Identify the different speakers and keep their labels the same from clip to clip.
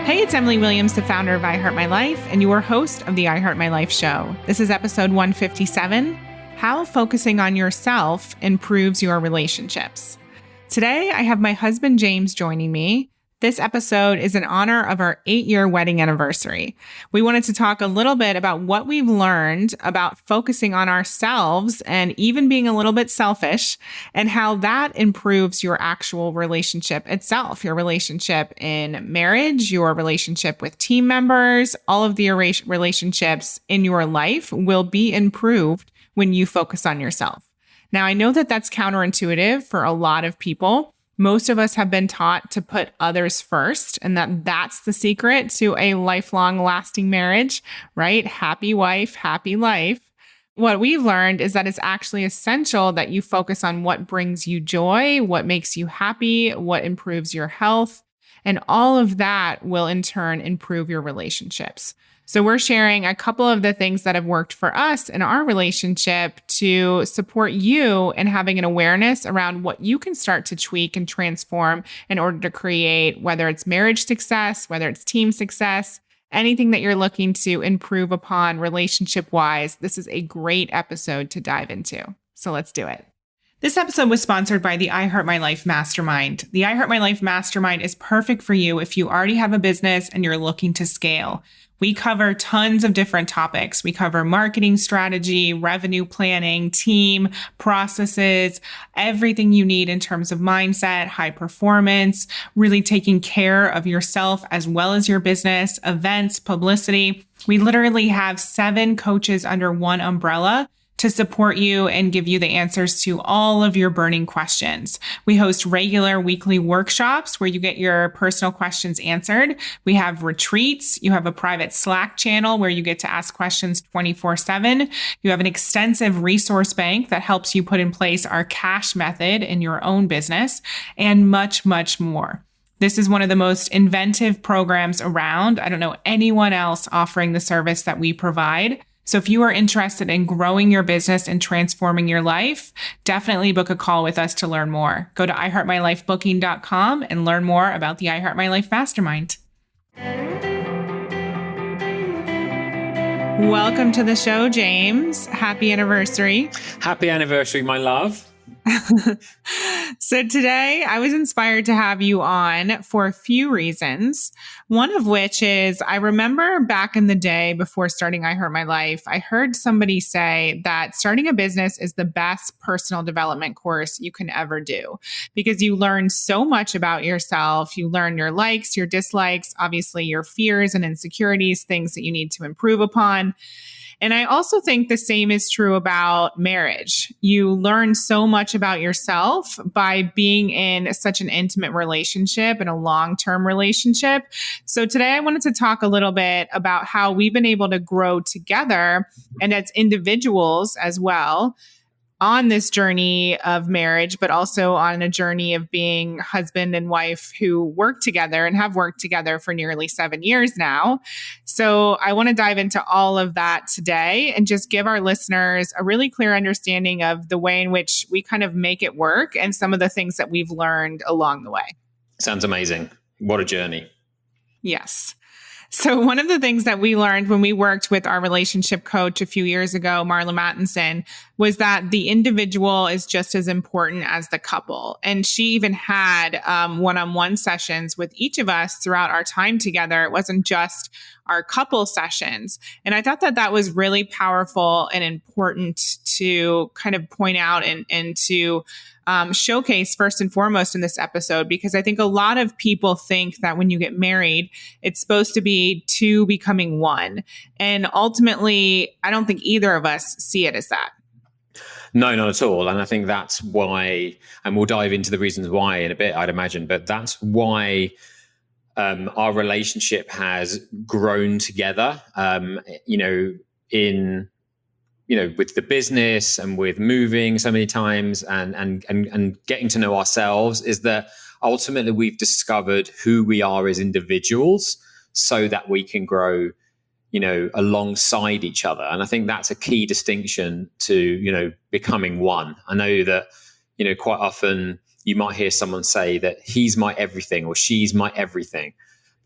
Speaker 1: Hey, it's Emily Williams, the founder of I Heart My Life, and your host of the I Heart My Life show. This is episode 157, How Focusing on Yourself Improves Your Relationships. Today, I have my husband, James, joining me. This episode is in honor of our 8-year wedding anniversary. We wanted to talk a little bit about what we've learned about focusing on ourselves and even being a little bit selfish, and how that improves your actual relationship itself, your relationship in marriage, your relationship with team members, all of the relationships in your life will be improved when you focus on yourself. Now, I know that that's counterintuitive for a lot of people. Most of us have been taught to put others first, and that's the secret to a lifelong lasting marriage, right? Happy wife, happy life. What we've learned is that it's actually essential that you focus on what brings you joy, what makes you happy, what improves your health, and all of that will in turn improve your relationships. So we're sharing a couple of the things that have worked for us in our relationship to support you in having an awareness around what you can start to tweak and transform in order to create, whether it's marriage success, whether it's team success, anything that you're looking to improve upon relationship-wise. This is a great episode to dive into. So let's do it. This episode was sponsored by the I Heart My Life Mastermind. The I Heart My Life Mastermind is perfect for you if you already have a business and you're looking to scale. We cover tons of different topics. We cover marketing strategy, revenue planning, team, processes, everything you need in terms of mindset, high performance, really taking care of yourself as well as your business, events, publicity. We literally have 7 coaches under one umbrella to support you and give you the answers to all of your burning questions. We host regular weekly workshops where you get your personal questions answered. We have retreats. You have a private Slack channel where you get to ask questions 24/7. You have an extensive resource bank that helps you put in place our cash method in your own business, and much, much more. This is one of the most inventive programs around. I don't know anyone else offering the service that we provide. So if you are interested in growing your business and transforming your life, definitely book a call with us to learn more. Go to iheartmylifebooking.com and learn more about the I Heart My Life Mastermind. Welcome to the show, James. Happy anniversary.
Speaker 2: Happy anniversary, my love.
Speaker 1: So today I was inspired to have you on for a few reasons. One of which is I remember back in the day before starting I Heart My Life, I heard somebody say that starting a business is the best personal development course you can ever do because you learn so much about yourself. You learn your likes, your dislikes, obviously your fears and insecurities, things that you need to improve upon. And I also think the same is true about marriage. You learn so much about yourself by being in such an intimate relationship and a long-term relationship. So today I wanted to talk a little bit about how we've been able to grow together and as individuals as well on this journey of marriage, but also on a journey of being husband and wife who work together and have worked together for nearly 7 years now. So I want to dive into all of that today and just give our listeners a really clear understanding of the way in which we kind of make it work and some of the things that we've learned along the way.
Speaker 2: Sounds amazing. What a journey.
Speaker 1: Yes. So one of the things that we learned when we worked with our relationship coach a few years ago, Marla Mattinson, was that the individual is just as important as the couple. And she even had one-on-one sessions with each of us throughout our time together. It wasn't just our couple sessions. And I thought that that was really powerful and important to kind of point out and to showcase first and foremost in this episode, because I think a lot of people think that when you get married, it's supposed to be two becoming one. And ultimately, I don't think either of us see it as that.
Speaker 2: No, not at all. And I think that's why, and we'll dive into the reasons why in a bit, I'd imagine, but that's why our relationship has grown together, with the business and with moving so many times and getting to know ourselves, is that ultimately we've discovered who we are as individuals so that we can grow, alongside each other. And I think that's a key distinction to, becoming one. I know that, quite often you might hear someone say that he's my everything or she's my everything.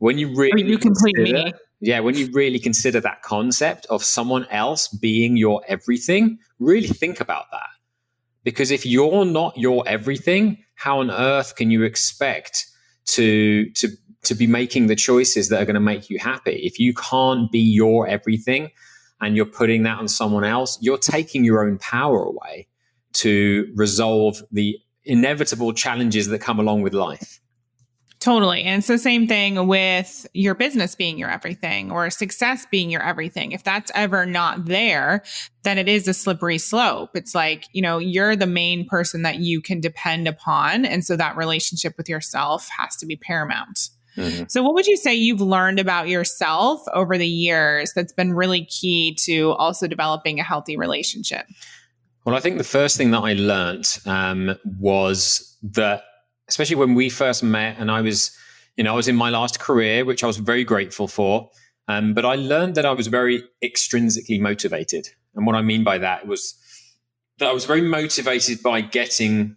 Speaker 2: When you
Speaker 1: Or
Speaker 2: really
Speaker 1: you complete
Speaker 2: consider,
Speaker 1: me.
Speaker 2: when you really consider that concept of someone else being your everything, really think about that. Because if you're not your everything, how on earth can you expect to be making the choices that are going to make you happy? If you can't be your everything and you're putting that on someone else, you're taking your own power away to resolve the inevitable challenges that come along with life.
Speaker 1: Totally. And it's the same thing with your business being your everything or success being your everything. If that's ever not there, then it is a slippery slope. It's like, you're the main person that you can depend upon. And so that relationship with yourself has to be paramount. Mm-hmm. So what would you say you've learned about yourself over the years that's been really key to also developing a healthy relationship?
Speaker 2: Well, I think the first thing that I learned was that, especially when we first met, and I was in my last career, which I was very grateful for. But I learned that I was very extrinsically motivated. And what I mean by that was that I was very motivated by getting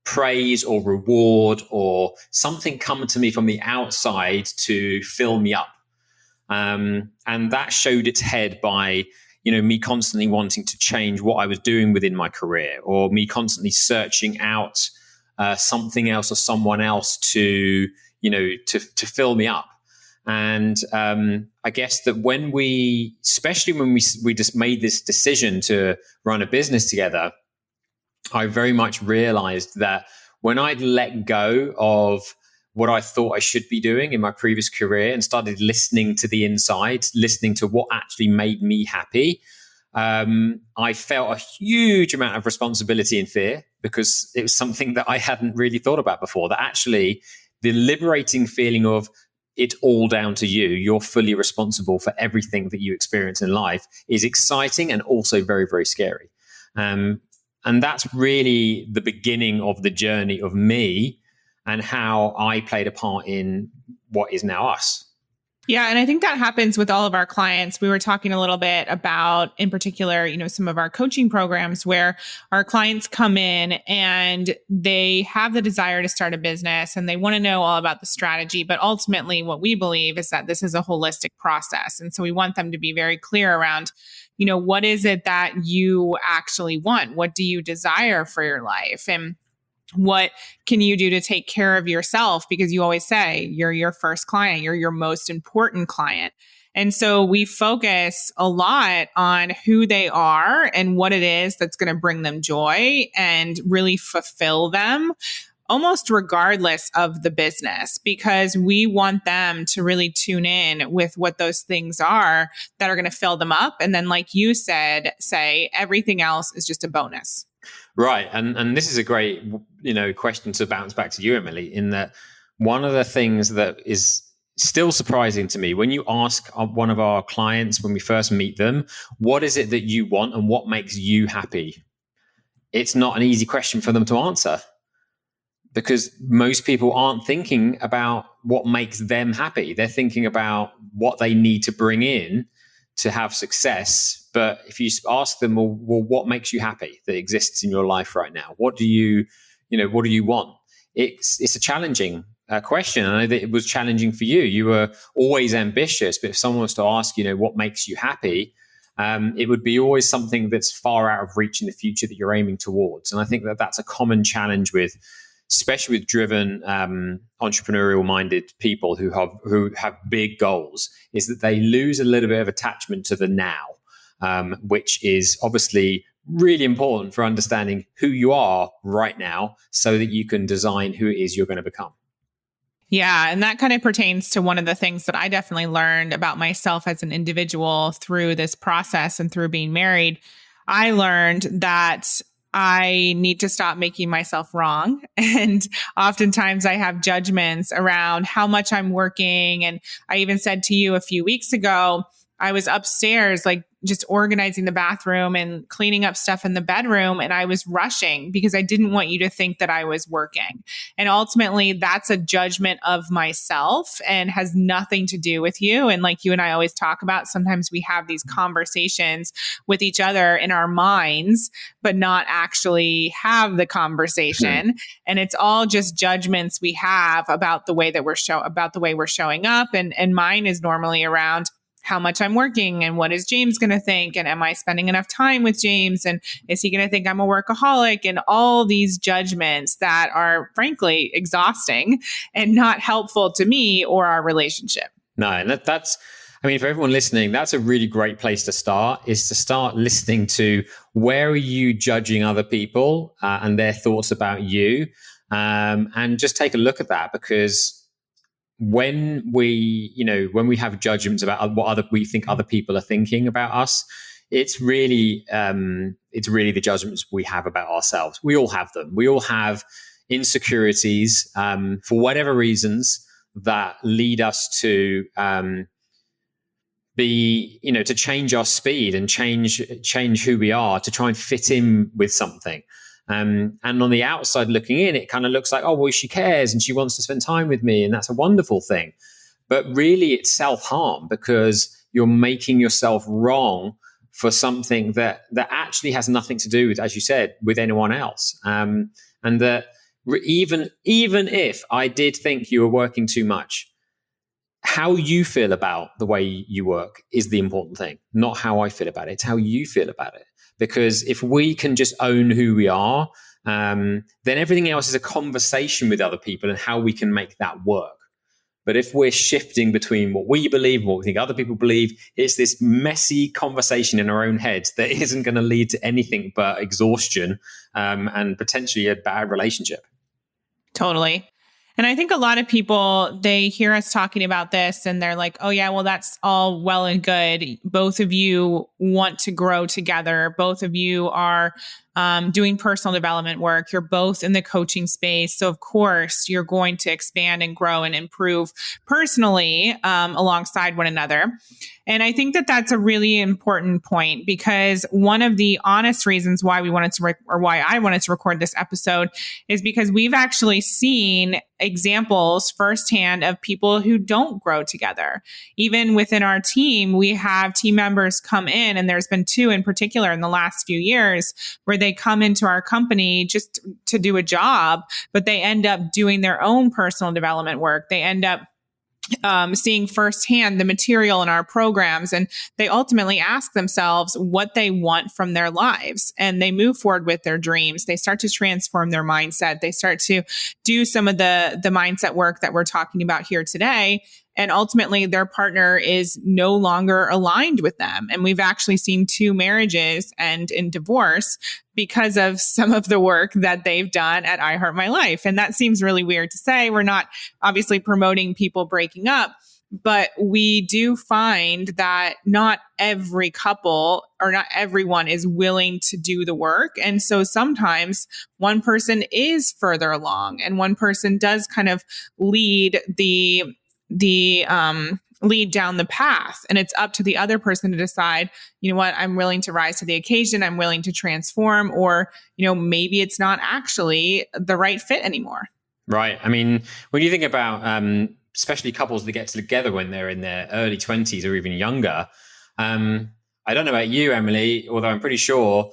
Speaker 2: praise or reward or something come to me from the outside to fill me up. And that showed its head by me constantly wanting to change what I was doing within my career, or me constantly searching out something else or someone else to fill me up. And I guess that especially when we just made this decision to run a business together, I very much realized that when I'd let go of what I thought I should be doing in my previous career and started listening to the inside, listening to what actually made me happy, I felt a huge amount of responsibility and fear, because it was something that I hadn't really thought about before, that actually the liberating feeling of it's all down to you, you're fully responsible for everything that you experience in life, is exciting and also very, very scary. And that's really the beginning of the journey of me and how I played a part in what is now us.
Speaker 1: Yeah. And I think that happens with all of our clients. We were talking a little bit about, in particular, some of our coaching programs where our clients come in and they have the desire to start a business and they want to know all about the strategy. But ultimately, what we believe is that this is a holistic process. And so we want them to be very clear around, what is it that you actually want? What do you desire for your life? And what can you do to take care of yourself? Because you always say you're your first client, you're your most important client. And so we focus a lot on who they are and what it is that's going to bring them joy and really fulfill them, almost regardless of the business, because we want them to really tune in with what those things are that are going to fill them up. And then, like you said, say everything else is just a bonus.
Speaker 2: Right. And this is a great, question to bounce back to you, Emily, in that one of the things that is still surprising to me, when you ask one of our clients, when we first meet them, what is it that you want and what makes you happy? It's not an easy question for them to answer, because most people aren't thinking about what makes them happy. They're thinking about what they need to bring in to have success. But if you ask them, well, what makes you happy that exists in your life right now? What do you want? It's a challenging question. I know that it was challenging for you. You were always ambitious, but if someone was to ask, what makes you happy, it would be always something that's far out of reach in the future that you're aiming towards. And I think that that's a common challenge especially with driven, entrepreneurial-minded people who have big goals, is that they lose a little bit of attachment to the now, which is obviously really important for understanding who you are right now, so that you can design who it is you're going to become.
Speaker 1: Yeah. And that kind of pertains to one of the things that I definitely learned about myself as an individual through this process and through being married. I learned that I need to stop making myself wrong. And oftentimes I have judgments around how much I'm working. And I even said to you a few weeks ago, I was upstairs, like just organizing the bathroom and cleaning up stuff in the bedroom. And I was rushing because I didn't want you to think that I was working. And ultimately, that's a judgment of myself and has nothing to do with you. And like you and I always talk about, sometimes we have these conversations with each other in our minds, but not actually have the conversation. And it's all just judgments we have about the way that we're showing up. And mine is normally around how much I'm working and what is James going to think? And am I spending enough time with James? And is he going to think I'm a workaholic? And all these judgments that are frankly exhausting and not helpful to me or our relationship.
Speaker 2: No, and that's, I mean, for everyone listening, that's a really great place to start, is to start listening to where are you judging other people and their thoughts about you. And just take a look at that, because when we have judgments about what we think other people are thinking about us, it's really the judgments we have about ourselves. We all have them. We all have insecurities for whatever reasons that lead us to to change our speed and change who we are to try and fit in with something. And on the outside looking in, it kind of looks like, oh, well, she cares and she wants to spend time with me, and that's a wonderful thing. But really, it's self-harm, because you're making yourself wrong for something that actually has nothing to do with, as you said, with anyone else. And that even if I did think you were working too much, how you feel about the way you work is the important thing, not how I feel about it. It's how you feel about it. Because if we can just own who we are, then everything else is a conversation with other people and how we can make that work. But if we're shifting between what we believe and what we think other people believe, it's this messy conversation in our own heads that isn't going to lead to anything but exhaustion and potentially a bad relationship.
Speaker 1: Totally. And I think a lot of people, they hear us talking about this and they're like, oh yeah, well, that's all well and good. Both of you want to grow together. Both of you are doing personal development work. You're both in the coaching space. So of course you're going to expand and grow and improve personally alongside one another. And I think that that's a really important point, because one of the honest reasons why we wanted to why I wanted to record this episode is because we've actually seen examples firsthand of people who don't grow together. Even within our team, we have team members come in, and there's been two in particular in the last few years where they come into our company just to do a job, but they end up doing their own personal development work. They end up seeing firsthand the material in our programs, and they ultimately ask themselves what they want from their lives, and they move forward with their dreams. They start to transform their mindset. They start to do some of the mindset work that we're talking about here today. And ultimately, their partner is no longer aligned with them. And we've actually seen 2 marriages end in divorce because of some of the work that they've done at I Heart My Life. And that seems really weird to say. We're not obviously promoting people breaking up, but we do find that not every couple or not everyone is willing to do the work. And so sometimes one person is further along and one person does kind of lead lead down the path, and it's up to the other person to decide, you know what, I'm willing to rise to the occasion. I'm willing to transform, or, you know, maybe it's not actually the right fit anymore.
Speaker 2: Right. I mean, when you think about, especially couples that get together when they're in their early 20s or even younger, I don't know about you, Emily, although I'm pretty sure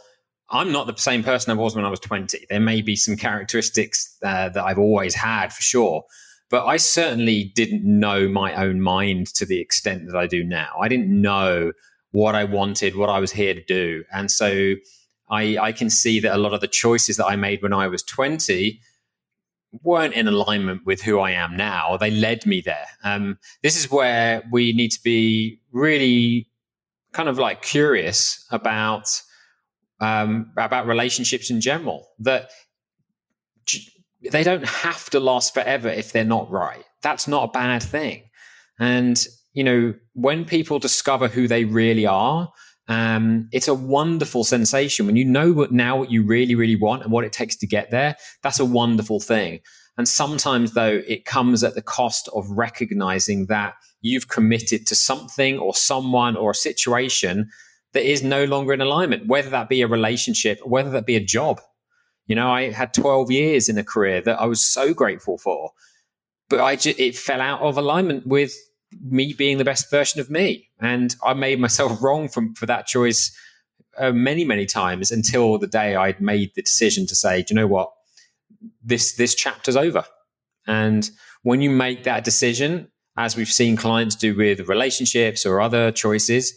Speaker 2: I'm not the same person I was when I was 20. There may be some characteristics that I've always had for sure. But I certainly didn't know my own mind to the extent that I do now. I didn't know what I wanted, what I was here to do. And so I can see that a lot of the choices that I made when I was 20 weren't in alignment with who I am now. They led me there. This is where we need to be really kind of like curious about relationships in general, that they don't have to last forever if they're not right. That's not a bad thing. And, you know, when people discover who they really are, it's a wonderful sensation. When you know what you really, really want and what it takes to get there, that's a wonderful thing. And sometimes, though, it comes at the cost of recognizing that you've committed to something or someone or a situation that is no longer in alignment, whether that be a relationship, whether that be a job. I had 12 years in a career that I was so grateful for, but it fell out of alignment with me being the best version of me. And I made myself wrong for that choice many, many times, until the day I'd made the decision to say, do you know what? This chapter's over. And when you make that decision, as we've seen clients do with relationships or other choices,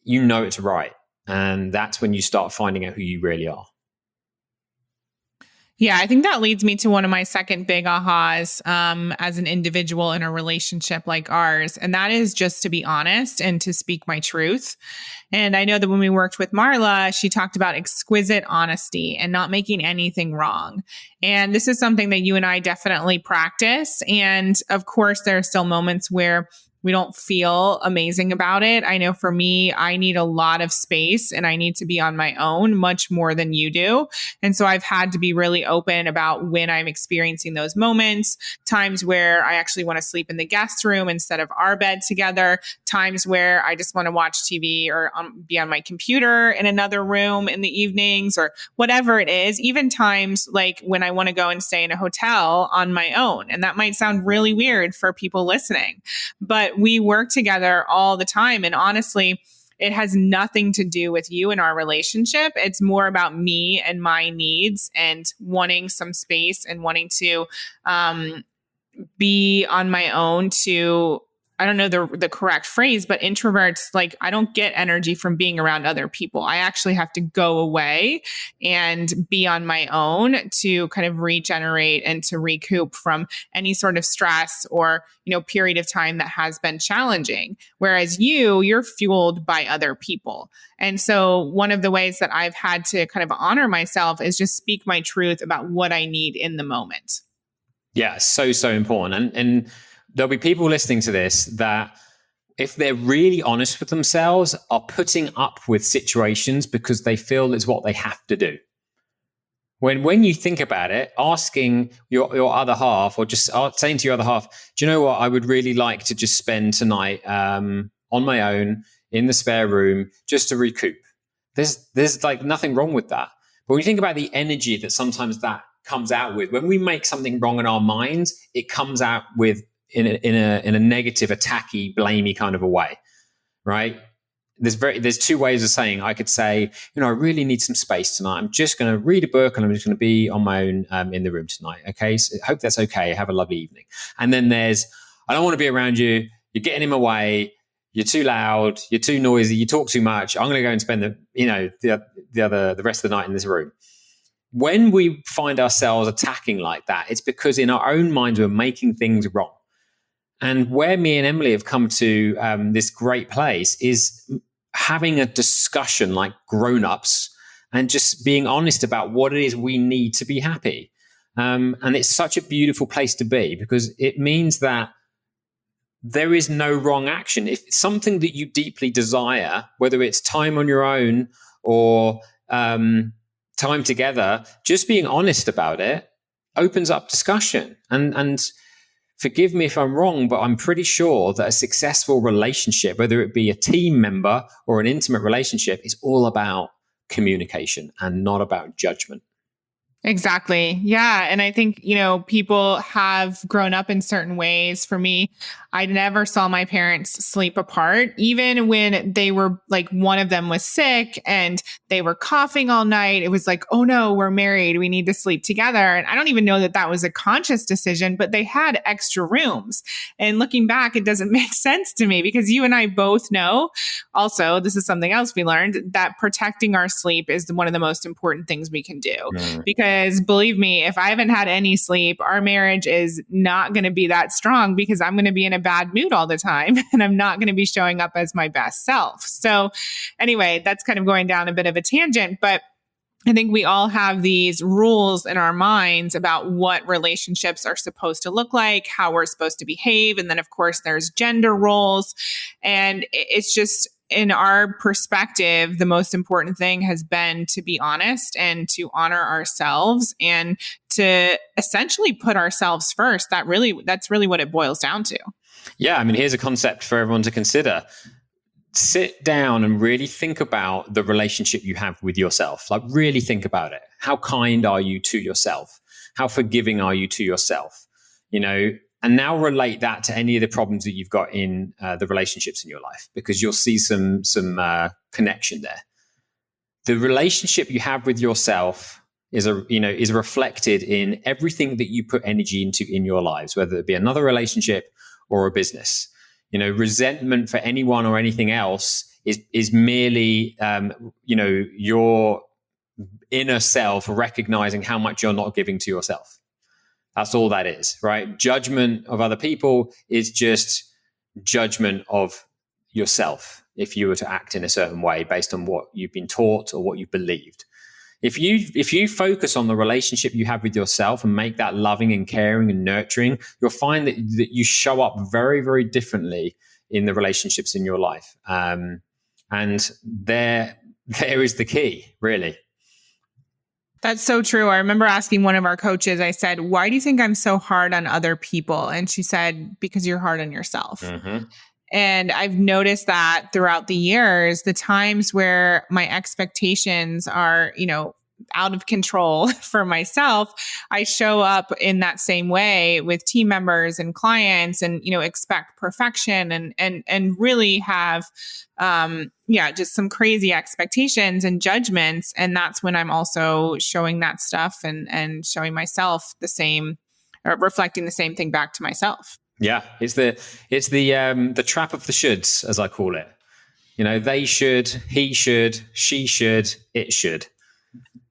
Speaker 2: it's right. And that's when you start finding out who you really are.
Speaker 1: Yeah, I think that leads me to one of my second big ahas as an individual in a relationship like ours. And that is just to be honest and to speak my truth. And I know that when we worked with Marla, she talked about exquisite honesty and not making anything wrong. And this is something that you and I definitely practice. And of course, there are still moments where we don't feel amazing about it. I know for me, I need a lot of space and I need to be on my own much more than you do. And so I've had to be really open about when I'm experiencing those moments, times where I actually want to sleep in the guest room instead of our bed together, times where I just want to watch TV or be on my computer in another room in the evenings or whatever it is, even times like when I want to go and stay in a hotel on my own. And that might sound really weird for people listening, but we work together all the time. And honestly, it has nothing to do with you and our relationship. It's more about me and my needs and wanting some space and wanting to be on my own to, I don't know the correct phrase, but introverts, like I don't get energy from being around other people. I actually have to go away and be on my own to kind of regenerate and to recoup from any sort of stress or, period of time that has been challenging. Whereas you're fueled by other people. And so one of the ways that I've had to kind of honor myself is just speak my truth about what I need in the moment.
Speaker 2: Yeah, so important. And there'll be people listening to this that, if they're really honest with themselves, are putting up with situations because they feel it's what they have to do. When you think about it, asking your other half, or just saying to your other half, do you know what? I would really like to just spend tonight on my own in the spare room just to recoup. There's like nothing wrong with that. But when you think about the energy that sometimes that comes out with, when we make something wrong in our minds, it comes out with in a negative, attacky, blamey kind of a way, right? There's two ways of saying. I could say, I really need some space tonight. I'm just going to read a book and I'm just going to be on my own in the room tonight. Okay, so I hope that's okay. Have a lovely evening. And then there's, I don't want to be around you. You're getting in my way. You're too loud. You're too noisy. You talk too much. I'm going to go and spend the rest of the night in this room. When we find ourselves attacking like that, it's because in our own minds we're making things wrong. And where me and Emily have come to this great place is having a discussion like grown-ups and just being honest about what it is we need to be happy. And it's such a beautiful place to be, because it means that there is no wrong action. If it's something that you deeply desire, whether it's time on your own or time together, just being honest about it opens up discussion. And forgive me if I'm wrong, but I'm pretty sure that a successful relationship, whether it be a team member or an intimate relationship, is all about communication and not about judgment.
Speaker 1: Exactly. Yeah. And I think, people have grown up in certain ways. For me, I never saw my parents sleep apart, even when they were like, one of them was sick and they were coughing all night. It was like, oh no, we're married. We need to sleep together. And I don't even know that was a conscious decision, but they had extra rooms. And looking back, it doesn't make sense to me, because you and I both know, also, this is something else we learned, that protecting our sleep is one of the most important things we can do. Because believe me, if I haven't had any sleep, our marriage is not going to be that strong, because I'm going to be in a bad mood all the time and I'm not going to be showing up as my best self. So anyway, that's kind of going down a bit of a tangent, but I think we all have these rules in our minds about what relationships are supposed to look like, how we're supposed to behave. And then of course there's gender roles. And it's just, in our perspective, the most important thing has been to be honest and to honor ourselves and to essentially put ourselves first. That's really what it boils down to.
Speaker 2: Yeah. I mean, here's a concept for everyone to consider. sit down and really think about the relationship you have with yourself. Like, really think about it. How kind are you to yourself? How forgiving are you to yourself? And now relate that to any of the problems that you've got in the relationships in your life, because you'll see some connection there. The relationship you have with yourself is reflected in everything that you put energy into in your lives, whether it be another relationship or a business. Resentment for anyone or anything else is merely your inner self recognizing how much you're not giving to yourself. That's all that is, right? Judgment of other people is just judgment of yourself if you were to act in a certain way based on what you've been taught or what you've believed. If you focus on the relationship you have with yourself and make that loving and caring and nurturing, you'll find that you show up very, very differently in the relationships in your life. And there is the key, really.
Speaker 1: That's so true. I remember asking one of our coaches, I said, why do you think I'm so hard on other people? And she said, because you're hard on yourself. Mm-hmm. And I've noticed that throughout the years, the times where my expectations are, out of control for myself, I show up in that same way with team members and clients and, expect perfection and really have, just some crazy expectations and judgments. And that's when I'm also showing that stuff and showing myself the same, or reflecting the same thing back to myself.
Speaker 2: Yeah, it's the trap of the shoulds, as I call it. They should, he should, she should, it should.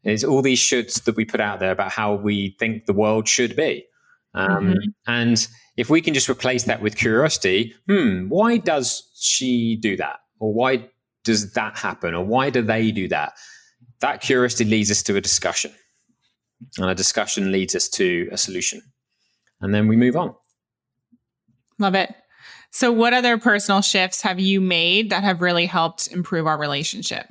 Speaker 2: It's all these shoulds that we put out there about how we think the world should be. And if we can just replace that with curiosity, why does she do that? Or why does that happen? Or why do they do that? That curiosity leads us to a discussion. And a discussion leads us to a solution. And then we move on.
Speaker 1: Love it. So what other personal shifts have you made that have really helped improve our relationship?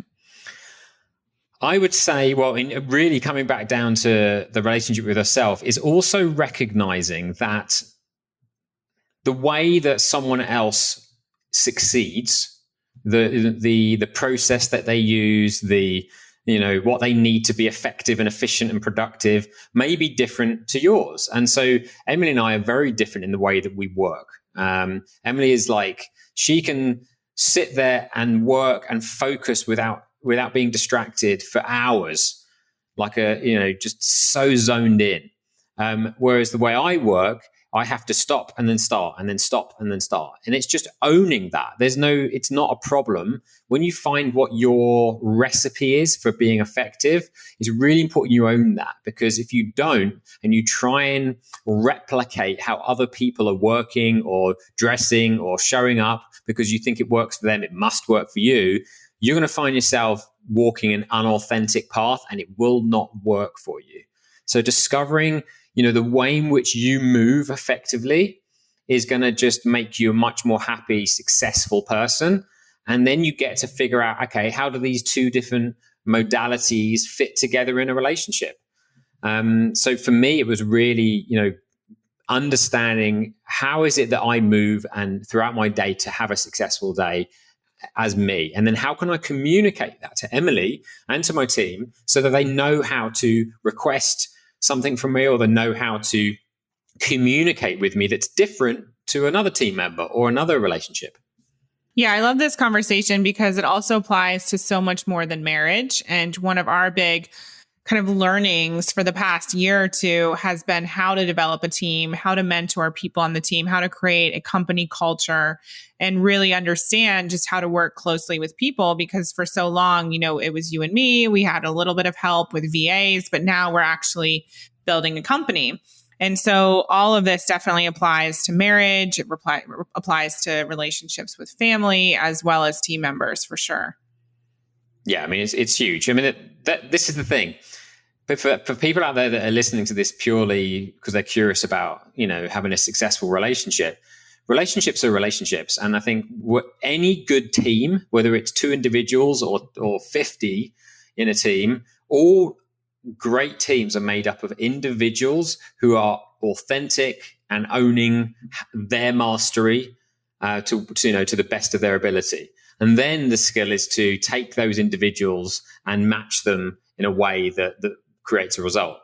Speaker 2: I would say, in really coming back down to the relationship with ourselves, is also recognizing that the way that someone else succeeds, the process that they use, what they need to be effective and efficient and productive may be different to yours. And so Emily and I are very different in the way that we work. Emily is like, she can sit there and work and focus without being distracted for hours, just so zoned in. Whereas the way I work, I have to stop and then start and then stop and then start. And it's just owning that. It's not a problem. When you find what your recipe is for being effective, it's really important you own that, because if you don't and you try and replicate how other people are working or dressing or showing up because you think it works for them, it must work for you, you're going to find yourself walking an unauthentic path and it will not work for you. So discovering the way in which you move effectively is going to just make you a much more happy, successful person. And then you get to figure out, okay, how do these two different modalities fit together in a relationship? So for me, it was really, understanding how is it that I move and throughout my day to have a successful day as me? And then how can I communicate that to Emily and to my team so that they know how to request something from me, or they know how to communicate with me that's different to another team member or another relationship?
Speaker 1: Yeah, I love this conversation because it also applies to so much more than marriage. And one of our big kind of learnings for the past year or two has been how to develop a team, how to mentor people on the team, how to create a company culture, and really understand just how to work closely with people. Because for so long, it was you and me. We had a little bit of help with VAs, but now we're actually building a company. And so all of this definitely applies to marriage. It applies to relationships with family as well as team members, for sure.
Speaker 2: Yeah, I mean, it's huge. I mean, this is the thing. But for people out there that are listening to this purely because they're curious about, having a successful relationship, relationships are relationships. And I think any good team, whether it's 2 individuals or 50 in a team, all great teams are made up of individuals who are authentic and owning their mastery to the best of their ability. And then the skill is to take those individuals and match them in a way that creates a result.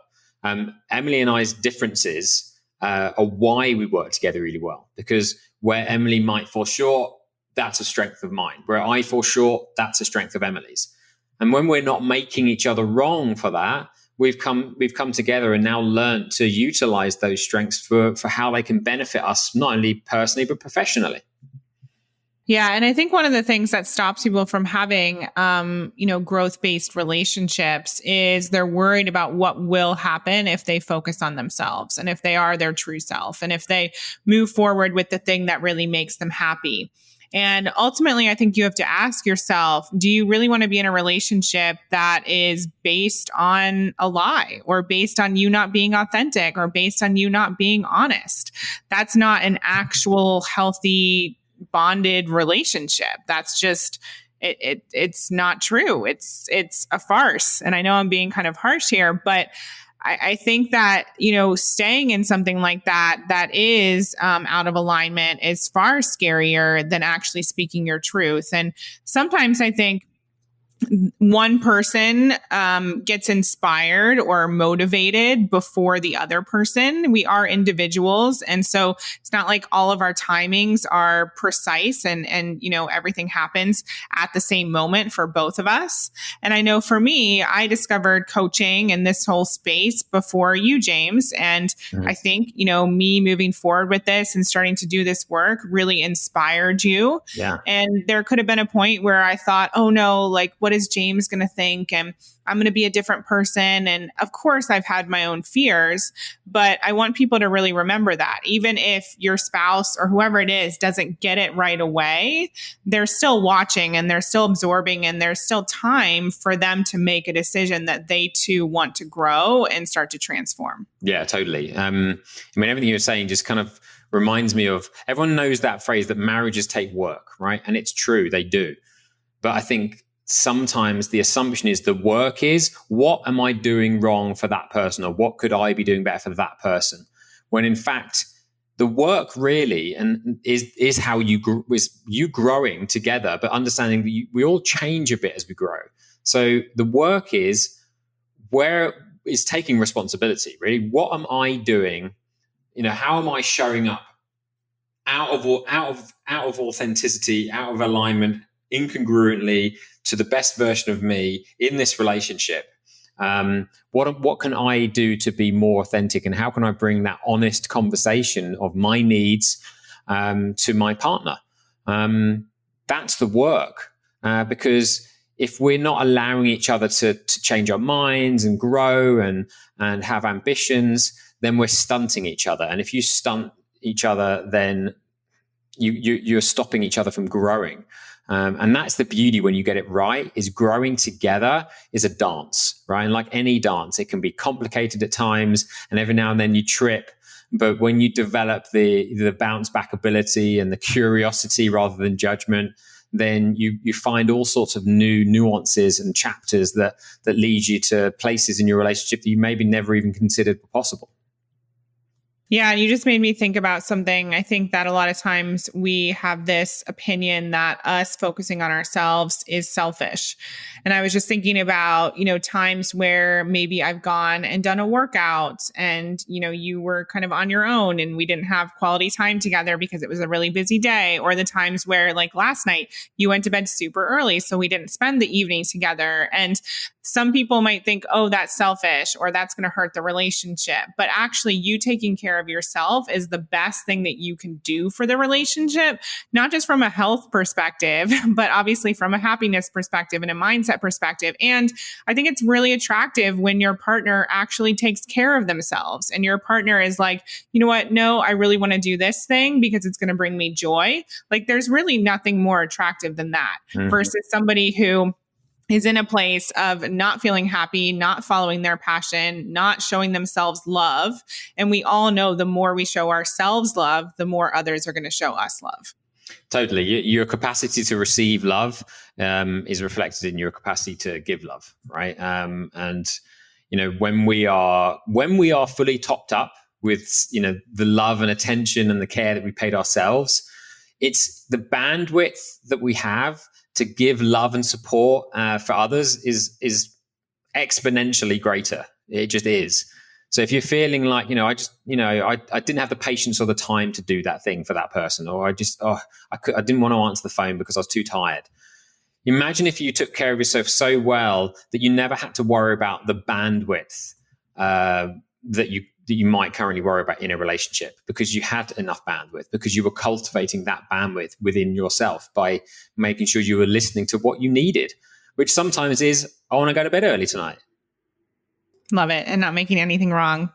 Speaker 2: Emily and I's differences are why we work together really well, because where Emily might fall short, that's a strength of mine. Where I fall short, that's a strength of Emily's. And when we're not making each other wrong for that, we've come together and now learned to utilize those strengths for how they can benefit us, not only personally, but professionally.
Speaker 1: Yeah. And I think one of the things that stops people from having, growth-based relationships is they're worried about what will happen if they focus on themselves and if they are their true self and if they move forward with the thing that really makes them happy. And ultimately, I think you have to ask yourself, do you really want to be in a relationship that is based on a lie or based on you not being authentic or based on you not being honest? That's not an actual healthy bonded relationship. That's just, it's not true. It's a farce. And I know I'm being kind of harsh here, but I think that, staying in something like that is out of alignment is far scarier than actually speaking your truth. And sometimes I think one person gets inspired or motivated before the other person. We are individuals. And so it's not like all of our timings are precise and everything happens at the same moment for both of us. And I know for me, I discovered coaching in this whole space before you, James. And I think, me moving forward with this and starting to do this work really inspired you.
Speaker 2: Yeah.
Speaker 1: And there could have been a point where I thought, oh no, like, what is James going to think? And I'm going to be a different person. And of course, I've had my own fears, but I want people to really remember that even if your spouse or whoever it is doesn't get it right away, they're still watching and they're still absorbing and there's still time for them to make a decision that they too want to grow and start to transform.
Speaker 2: Yeah, totally. Everything you're saying just kind of reminds me of, everyone knows that phrase that marriages take work, right? And it's true, they do. But I think sometimes the assumption is the work is, what am I doing wrong for that person? Or what could I be doing better for that person? When in fact, the work really is how you growing together, but understanding that we all change a bit as we grow. So the work is taking responsibility, really. What am I doing? How am I showing up out of authenticity, out of alignment, incongruently to the best version of me in this relationship? What can I do to be more authentic, and how can I bring that honest conversation of my needs to my partner? That's the work, because if we're not allowing each other to change our minds and grow and have ambitions, then we're stunting each other. And if you stunt each other, then you're stopping each other from growing. And that's the beauty when you get it right, is growing together is a dance, right? And like any dance, it can be complicated at times, and every now and then you trip. But when you develop the bounce back ability and the curiosity rather than judgment, then you find all sorts of new nuances and chapters that lead you to places in your relationship that you maybe never even considered possible.
Speaker 1: Yeah, you just made me think about something. I think that a lot of times we have this opinion that us focusing on ourselves is selfish. And I was just thinking about, times where maybe I've gone and done a workout and, you were kind of on your own and we didn't have quality time together because it was a really busy day, or the times where, like last night, you went to bed super early, so we didn't spend the evening together. And some people might think, oh, that's selfish or that's going to hurt the relationship. But actually, you taking care of yourself is the best thing that you can do for the relationship, not just from a health perspective, but obviously from a happiness perspective and a mindset perspective. And I think it's really attractive when your partner actually takes care of themselves and your partner is like, you know what? No, I really want to do this thing because it's going to bring me joy. Like, there's really nothing more attractive than that versus somebody who is in a place of not feeling happy, not following their passion, not showing themselves love. And we all know the more we show ourselves love, the more others are going to show us love.
Speaker 2: Totally. Your capacity to receive love is reflected in your capacity to give love, right? And when we are fully topped up with the love and attention and the care that we paid ourselves, it's the bandwidth that we have to give love and support for others is exponentially greater. It just is. So if you're feeling like, I didn't have the patience or the time to do that thing for that person, or I didn't want to answer the phone because I was too tired. Imagine if you took care of yourself so well that you never had to worry about the bandwidth that you might currently worry about in a relationship, because you had enough bandwidth, because you were cultivating that bandwidth within yourself by making sure you were listening to what you needed, which sometimes is, I want to go to bed early tonight.
Speaker 1: Love it. And not making anything wrong.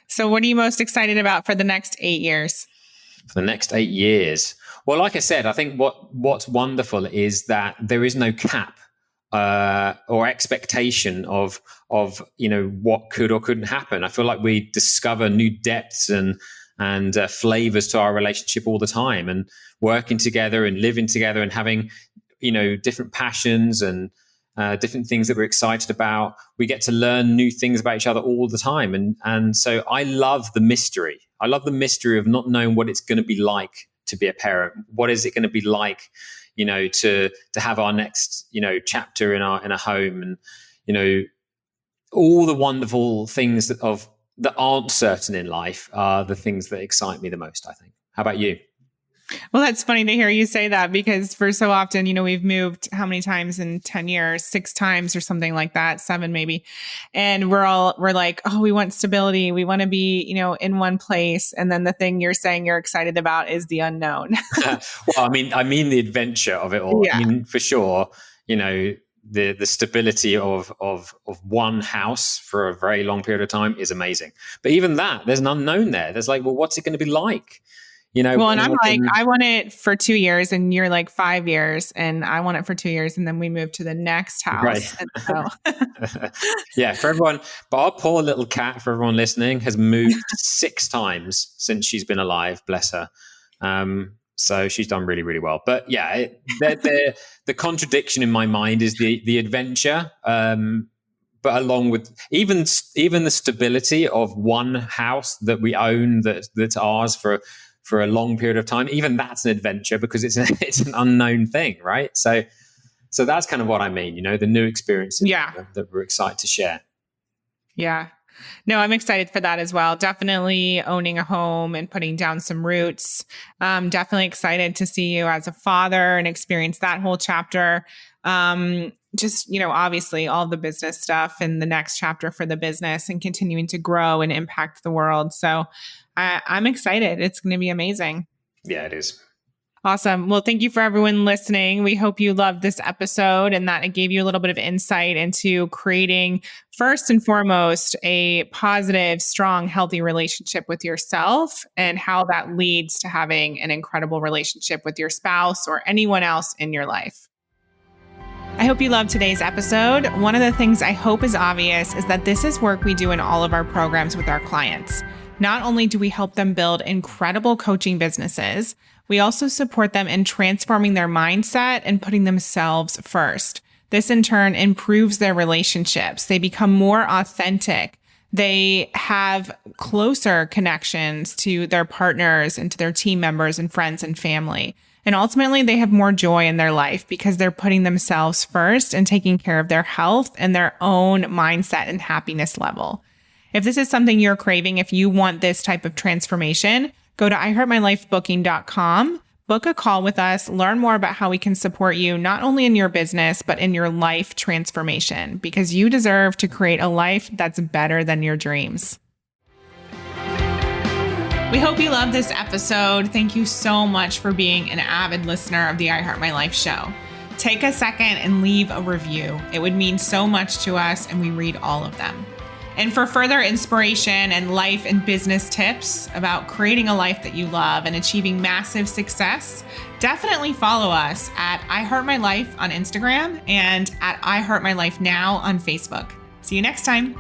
Speaker 1: So what are you most excited about for the next 8 years?
Speaker 2: For the next 8 years? Well, like I said, I think what's wonderful is that there is no cap or expectation of what could or couldn't happen. I feel like we discover new depths and flavors to our relationship all the time, and working together and living together and having different passions and different things that we're excited about. We get to learn new things about each other all the time. And so I love the mystery. I love the mystery of not knowing what it's going to be like to be a parent. What is it going to be like, to have our next, chapter in a home, and, all the wonderful things that aren't certain in life are the things that excite me the most, I think. How about you?
Speaker 1: Well, that's funny to hear you say that, because for so often, we've moved how many times in 10 years, 6 times or something like that, 7 maybe. And we're like, oh, we want stability. We want to be, in one place. And then the thing you're saying you're excited about is the unknown.
Speaker 2: Well, I mean the adventure of it all. Yeah. I mean, for sure, the stability of one house for a very long period of time is amazing. But even that, there's an unknown there. There's like, well, what's it going to be like?
Speaker 1: Well, and I'm like, I want it for 2 years, and you're like 5 years, and I want it for 2 years, and then we move to the next house.
Speaker 2: Right.
Speaker 1: And so.
Speaker 2: Yeah, for everyone. But our poor little cat, for everyone listening, has moved 6 times since she's been alive. Bless her. So she's done really, really well. But yeah, the contradiction in my mind is the adventure. But along with even the stability of one house that we own that's ours for a long period of time, even that's an adventure, because it's an unknown thing, right? So that's kind of what I mean, the new experiences that we're excited to share.
Speaker 1: Yeah. No, I'm excited for that as well. Definitely owning a home and putting down some roots. Definitely excited to see you as a father and experience that whole chapter. Just, obviously all the business stuff and the next chapter for the business and continuing to grow and impact the world. So I'm excited. It's going to be amazing.
Speaker 2: Yeah, it is.
Speaker 1: Awesome. Well, thank you for everyone listening. We hope you loved this episode and that it gave you a little bit of insight into creating, first and foremost, a positive, strong, healthy relationship with yourself, and how that leads to having an incredible relationship with your spouse or anyone else in your life. I hope you loved today's episode. One of the things I hope is obvious is that this is work we do in all of our programs with our clients. Not only do we help them build incredible coaching businesses, we also support them in transforming their mindset and putting themselves first. This in turn improves their relationships. They become more authentic. They have closer connections to their partners and to their team members and friends and family. And ultimately, they have more joy in their life because they're putting themselves first and taking care of their health and their own mindset and happiness level. If this is something you're craving, if you want this type of transformation, go to iHeartMyLifeBooking.com, book a call with us, learn more about how we can support you, not only in your business, but in your life transformation, because you deserve to create a life that's better than your dreams. We hope you loved this episode. Thank you so much for being an avid listener of the I Heart My Life show. Take a second and leave a review. It would mean so much to us, and we read all of them. And for further inspiration and life and business tips about creating a life that you love and achieving massive success, definitely follow us at iHeartMyLife on Instagram and at iHeartMyLifeNow on Facebook. See you next time.